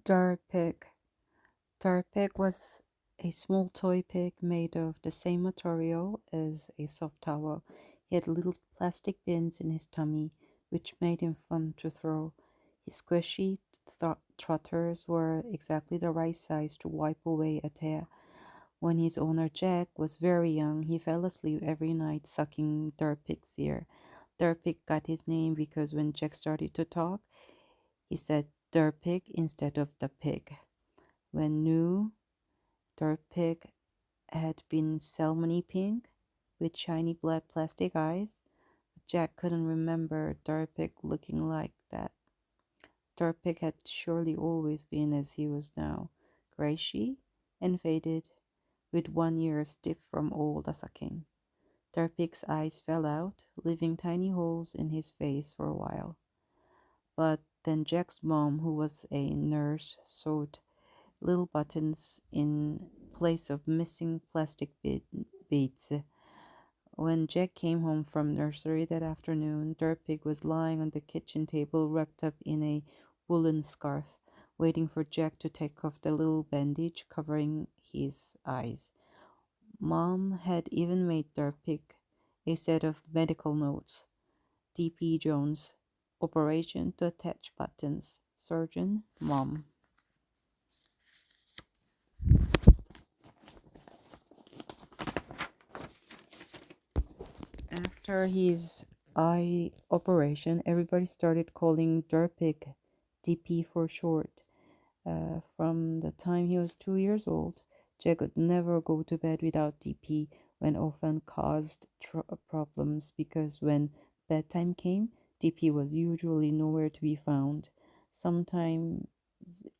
Dar Pig. Dar Pig was a small toy pig made of the same material as a soft towel. He had little plastic bins in his tummy, which made him fun to throw. His squishy trotters were exactly the right size to wipe away a tear. When his owner Jack was very young, he fell asleep every night sucking Dar Pig's ear. Dar Pig got his name because when Jack started to talk, he said Der Pig instead of the pig. When new Der Pig had been salmony pink with shiny black plastic eyes, Jack couldn't remember Der Pig looking like that. Der Pig had surely always been as he was now, grayish and faded, with one ear stiff from all the sucking. Der Pig's eyes fell out, leaving tiny holes in his face for a while. But then Jack's mom, who was a nurse, sewed little buttons in place of missing plastic beads. When Jack came home from nursery that afternoon, Dirt Pig was lying on the kitchen table wrapped up in a woolen scarf, waiting for Jack to take off the little bandage covering his eyes. Mom had even made Dirt Pig a set of medical notes. D.P. Jones, operation to attach buttons. Surgeon, Mom. After his eye operation, everybody started calling Derpig DP for short. From the time he was 2 years old, Jack could never go to bed without DP, when often caused problems because when bedtime came, DP was usually nowhere to be found. Sometimes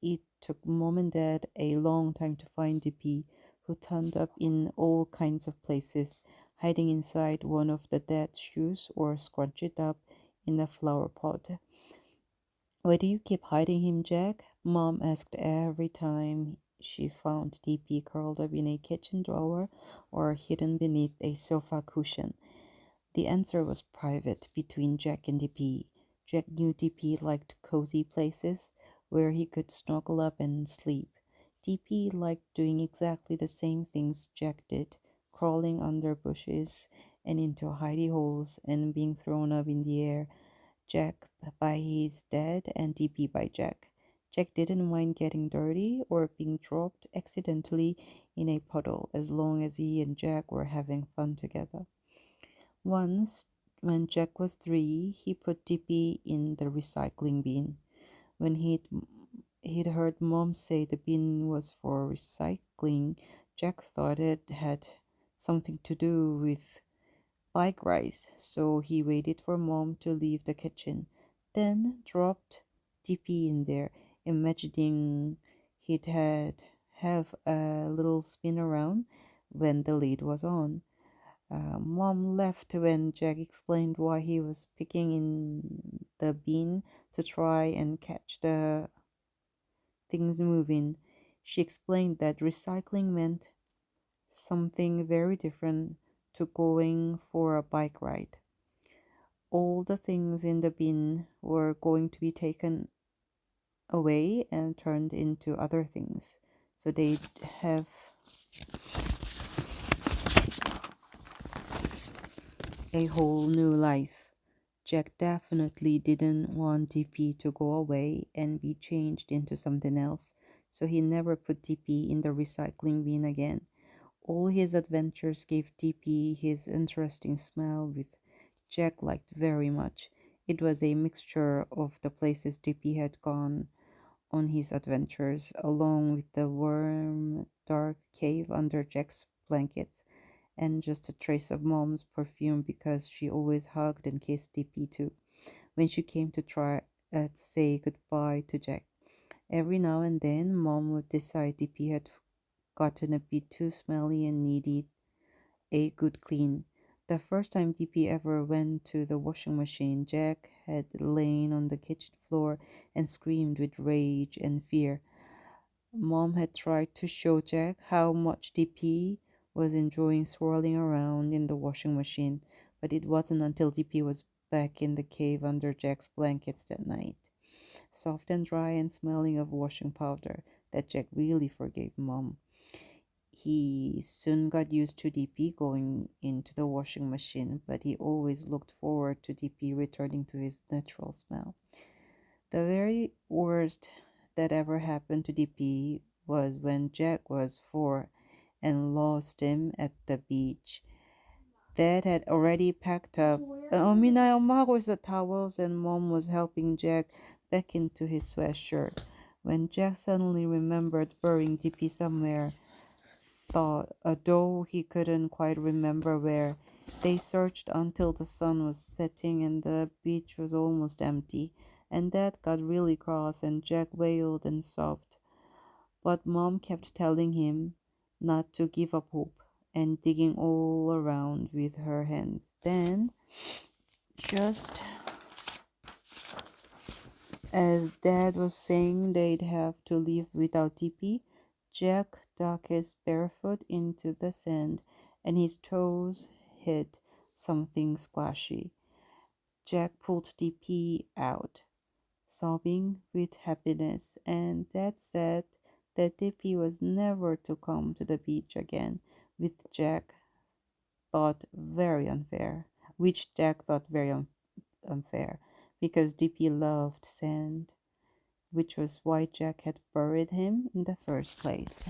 it took mom and dad a long time to find DP, who turned up in all kinds of places, hiding inside one of the dad's shoes or scrunched up in a flower pot. "Why do you keep hiding him, Jack?" Mom asked every time she found DP curled up in a kitchen drawer or hidden beneath a sofa cushion. The answer was private between Jack and DP. Jack knew DP liked cozy places where he could snuggle up and sleep. DP liked doing exactly the same things Jack did, crawling under bushes and into hidey holes and being thrown up in the air. Jack by his dad and DP by Jack. Jack didn't mind getting dirty or being dropped accidentally in a puddle as long as he and Jack were having fun together. Once, when Jack was 3, he put DP in the recycling bin. When he'd heard Mom say the bin was for recycling, Jack thought it had something to do with bike rides, so he waited for Mom to leave the kitchen, then dropped DP in there, imagining he'd have a little spin around when the lid was on. Mom left when Jack explained why he was picking in the bin to try and catch the things moving. She explained that recycling meant something very different to going for a bike ride. All the things in the bin were going to be taken away and turned into other things. So they'd have a whole new life. Jack definitely didn't want DP to go away and be changed into something else, so he never put DP in the recycling bin again. All his adventures gave DP his interesting smell, which Jack liked very much. It was a mixture of the places DP had gone on his adventures, along with the warm, dark cave under Jack's blankets, and just a trace of Mom's perfume because she always hugged and kissed DP too when she came to try say goodbye to Jack. Every now and then, Mom would decide DP had gotten a bit too smelly and needed a good clean. The first time DP ever went to the washing machine, Jack had lain on the kitchen floor and screamed with rage and fear. Mom had tried to show Jack how much DP was enjoying swirling around in the washing machine, but it wasn't until DP was back in the cave under Jack's blankets that night soft and dry and smelling of washing powder, that Jack really forgave Mom. He soon got used to DP going into the washing machine, but he always looked forward to DP returning to his natural smell. The very worst that ever happened to DP was when Jack was 4 and lost him at the beach. Dad had already packed up. 미나야, 엄마 하고 있어. Towels, and Mom was helping Jack back into his sweatshirt. When Jack suddenly remembered burying DP somewhere, though he couldn't quite remember where, they searched until the sun was setting and the beach was almost empty. And Dad got really cross and Jack wailed and sobbed. But Mom kept telling him not to give up hope and digging all around with her hands. Then, just as Dad was saying they'd have to leave without DP, Jack dug his bare foot into the sand and his toes hit something squashy. Jack pulled DP out, sobbing with happiness, and Dad said that DP was never to come to the beach again, which Jack thought very unfair, unfair because DP loved sand, which was why Jack had buried him in the first place.